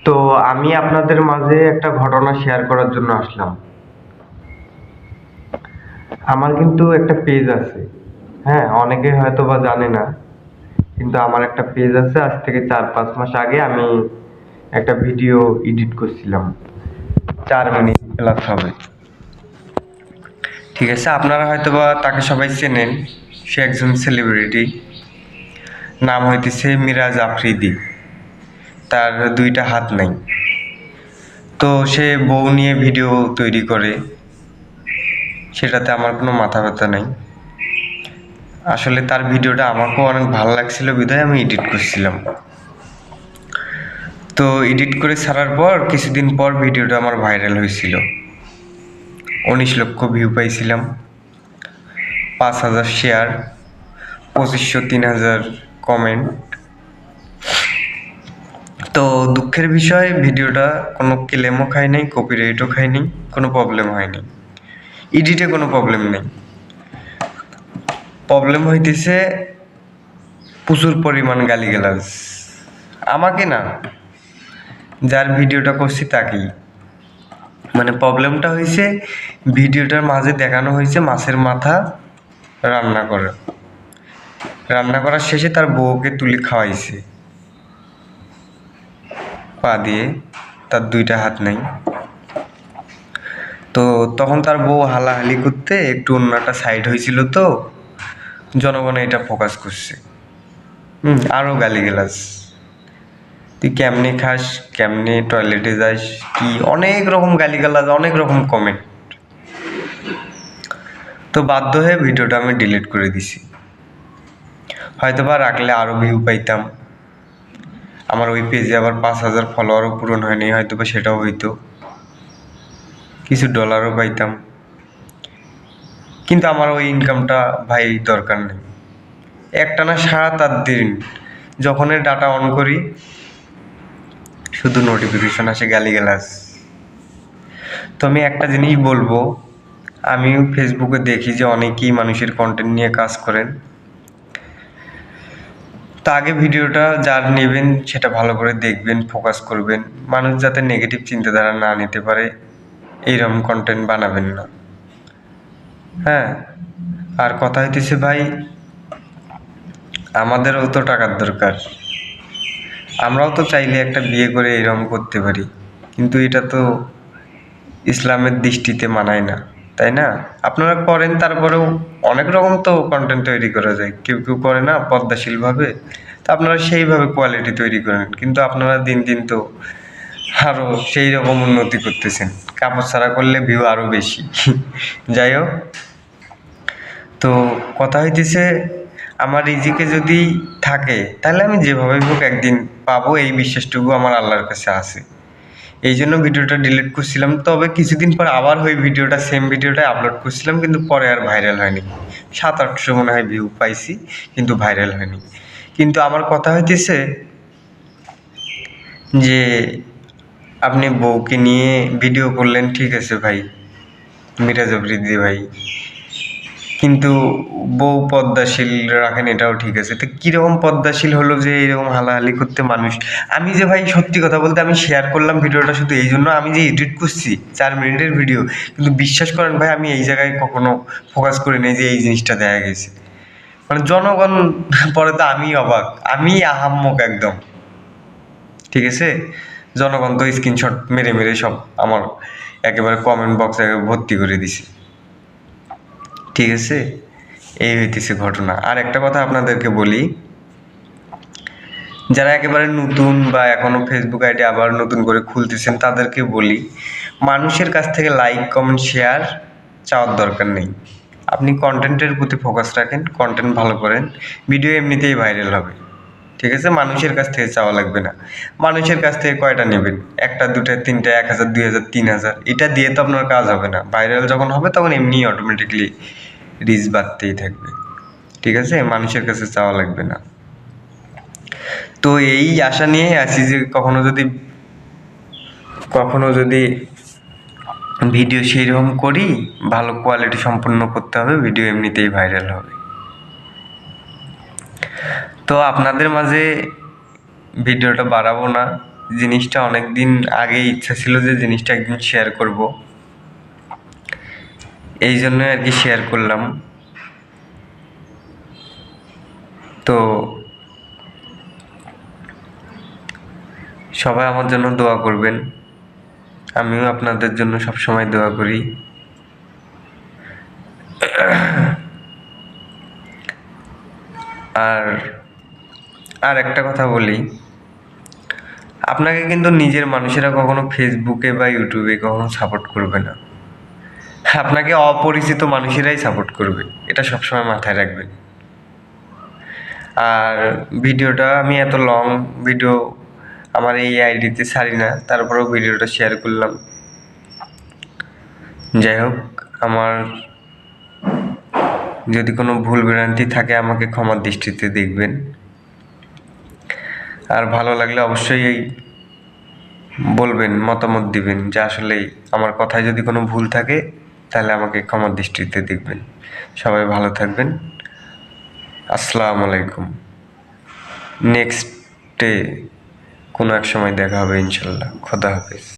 তো আমি আপনাদের মাঝে একটা ঘটনা শেয়ার করার জন্য আসলাম। আমার কিন্তু একটা পেজ আছে। হ্যাঁ, অনেকে হয়তো বা জানে না, কিন্তু আমার একটা পেজ আছে। আজ থেকে 4-5 মাস আগে আমি একটা ভিডিও এডিট করছিলাম, 4 মিনিট প্লাস হবে। ঠিক আছে, আপনারা হয়তো বা তাকে সবাই চেনেন। সে একজন সেলিব্রিটি, নাম হইতেছে মিরাজ আফ্রিদি। তার 2টা হাত নাই। তো সে বউ নিয়ে ভিডিও তৈরি করে, সেটাতে আমার কোনো মাথা ব্যথা নেই। আসলে তার ভিডিওটা আমাকেও অনেক ভালো লাগছিল বিধায় আমি এডিট করছিলাম। তো এডিট করে ছাড়ার পর কিছুদিন পর ভিডিওটা আমার ভাইরাল হয়েছিল। 19 লক্ষ ভিউ পাইছিলাম, 5,000 শেয়ার, 2500-3000 কমেন্ট। তো দুঃখের বিষয়, ভিডিওটা কোনো ক্লেমও খায় নাই, কপিরাইটও খায় নাই, কোনো প্রবলেম হয়নি। এডিটে কোনো প্রবলেম নেই। প্রবলেম হইতেছে প্রচুর পরিমাণ গালিগালাজ। আমাকে না, যার ভিডিওটা করছি তাকেই। মানে প্রবলেমটা হয়েছে, ভিডিওটার মাঝে দেখানো হয়েছে মাছের মাথা রান্না করার শেষে তার বউকে তুলে খাওয়াইছে পা দিয়ে। তার 2টা হাত নাই। তো তখন তার বউ হালাহালি করতে একটু অন্যটা সাইড হয়েছিল, তো জনগণ এটা ফোকাস করছে। আরও গালিগালাজ, তুই কেমনে খাস, কেমনে টয়লেটে যাস, কি অনেক রকম গালিগালাজ, অনেক রকম কমেন্ট। তো বাধ্য হয়ে ভিডিওটা আমি ডিলিট করে দিছি। হয়তো বা রাখলে আরও ভিউ পাইতাম। আমার ওই পেজে আবার 5,000 ফলোয়ারও পূরণ হয়নি, হয়তো বা সেটাও হইতো, কিছু ডলারও পাইতাম। কিন্তু আমার ওই ইনকামটা ভাই দরকার নেই। একটানা 7-8 দিন যখনই ডাটা অন করি, শুধু নোটিফিকেশন আসে গালিগালাজ। তো আমি একটা জিনিস বলবো, আমিও ফেসবুকে দেখি যে অনেকেই মানুষের কন্টেন্ট নিয়ে কাজ করেন। তা আগে ভিডিওটা যার নেবেন সেটা ভালো করে দেখবেন, ফোকাস করবেন। মানুষ যাতে নেগেটিভ চিন্তাধারা না নিতে পারে এইরকম কন্টেন্ট বানাবেন না। হ্যাঁ, আর কথা হইতেছে ভাই, আমাদেরও তো টাকার দরকার। আমরাও তো চাইলে একটা বিয়ে করে এরকম করতে পারি, কিন্তু এটা তো ইসলামের দৃষ্টিতে মানায় না, তাই না? আপনারা করেন, তারপরেও অনেক রকম তো কন্টেন্ট তৈরি করা যায়। কেউ কেউ করে না পদ্মাশীলভাবে, তো আপনারা সেইভাবে কোয়ালিটি তৈরি করেন। কিন্তু আপনারা দিন দিন তো আরও সেই রকম উন্নতি করতেছেন। কাপড় ছাড়া করলে ভিউ আরও বেশি। যাই হোক, তো কথা হইতেছে, আমার রিজিকে যদি থাকে তাহলে আমি যেভাবে হোক একদিন পাবো, এই বিশ্বাসটুকু আমার আল্লাহর কাছে আছে। এই জন্য ভিডিওটা ডিলিট করছিলাম। তবে কিছুদিন পর আবার ওই ভিডিওটা, সেম ভিডিওটা আপলোড করছিলাম, কিন্তু পরে আর ভাইরাল হয়নি। 700-800 মনে হয় ভিউ পাইছি, কিন্তু ভাইরাল হয়নি। কিন্তু আমার কথা হইতেছে যে আপনি বউকে নিয়ে ভিডিও করলেন, ঠিক আছে ভাই, মিরাজ আফ্রিদি ভাই, কিন্তু বউ পদ্মাশীল রাখেন, এটাও ঠিক আছে। তো কীরকম পদ্মাশীল হলো যে এরকম হালাহালি করতে মানুষ? আমি যে ভাই, সত্যি কথা বলতে, আমি শেয়ার করলাম ভিডিওটা শুধু এই জন্য, আমি যে এডিট করছি 4 মিনিটের ভিডিও, কিন্তু বিশ্বাস করেন ভাই, আমি এই জায়গায় কখনো ফোকাস করি নাই যে এই জিনিসটা দেখা গেছে। মানে জনগণ পরে তো আমি অবাক, আমি আহাম্মক একদম। ঠিক আছে, জনগণ তো স্ক্রিনশট মেরে মেরে সব আমার একেবারে কমেন্ট বক্সে ভর্তি করে দিছে। ঠিক আছে, এই হইতেছে ঘটনা। আর একটা কথা আপনাদেরকে বলি, যারা একেবারে নতুন বা এখনো ফেসবুক আইডি আবার নতুন করে খুলতেছেন, তাদেরকে বলি, মানুষের কাছ থেকে লাইক, কমেন্ট, শেয়ার চাওয়ার দরকার নেই। আপনি কন্টেন্টের প্রতি ফোকাস রাখেন, কন্টেন্ট ভালো করেন, ভিডিও এমনিতেই ভাইরাল হবে। ঠিক আছে, মানুষের কাছ থেকে চাওয়া লাগবে না। মানুষের কাছ থেকে কয়টা নেবেন? 1টা, 2টা, 3টা, 1000, 2000, 3000, এটা দিয়ে তো আপনার কাজ হবে না। ভাইরাল যখন হবে তখন এমনি অটোমেটিকলি রিচ বাড়তেই থাকবে। ঠিক আছে, মানুষের কাছে চাওয়া লাগবে না। তো এই আশা নিয়ে আছি যে কখনো যদি ভিডিও সেই রকম করি, ভালো কোয়ালিটি সম্পন্ন করতে হবে, ভিডিও এমনিতেই ভাইরাল হবে। তো আপনাদের মাঝে ভিডিওটা বাড়াবো না, জিনিসটা অনেক দিন আগে ইচ্ছা ছিল যে জিনিসটা একদিন শেয়ার করব, এই জন্য আর কি শেয়ার করলাম। তো সবাই আমার জন্য দোয়া করবেন, আমিও আপনাদের জন্য সবসময় দোয়া করি। আর আর একটা কথা বলি, আপনাকে কিন্তু নিজের মানুষেরা কখনো ফেসবুকে বা ইউটিউবে কখনো সাপোর্ট করবে না, আপনাকে অপরিচিত মানুষেরাই সাপোর্ট করবে, এটা সবসময় মাথায় রাখবেন। আর ভিডিওটা আমি এত লং ভিডিও আমার এই আইডিতে ছাড়ি না, তারপরেও ভিডিওটা শেয়ার করলাম। যাই হোক, আমার যদি কোনো ভুল ভ্রান্তি থাকে আমাকে ক্ষমার দৃষ্টিতে দেখবেন। আর ভালো লাগলে অবশ্যই বলবেন, মতামত দিবেন যে আসলে আমার কথায় যদি কোনো ভুল থাকে তাহলে আমাকে ক্ষমার দৃষ্টিতে দেখবেন। সবাই ভালো থাকবেন। আসসালামু আলাইকুম। নেক্সটে কোনো এক সময় দেখা হবে ইনশাল্লাহ। খোদা হাফেজ।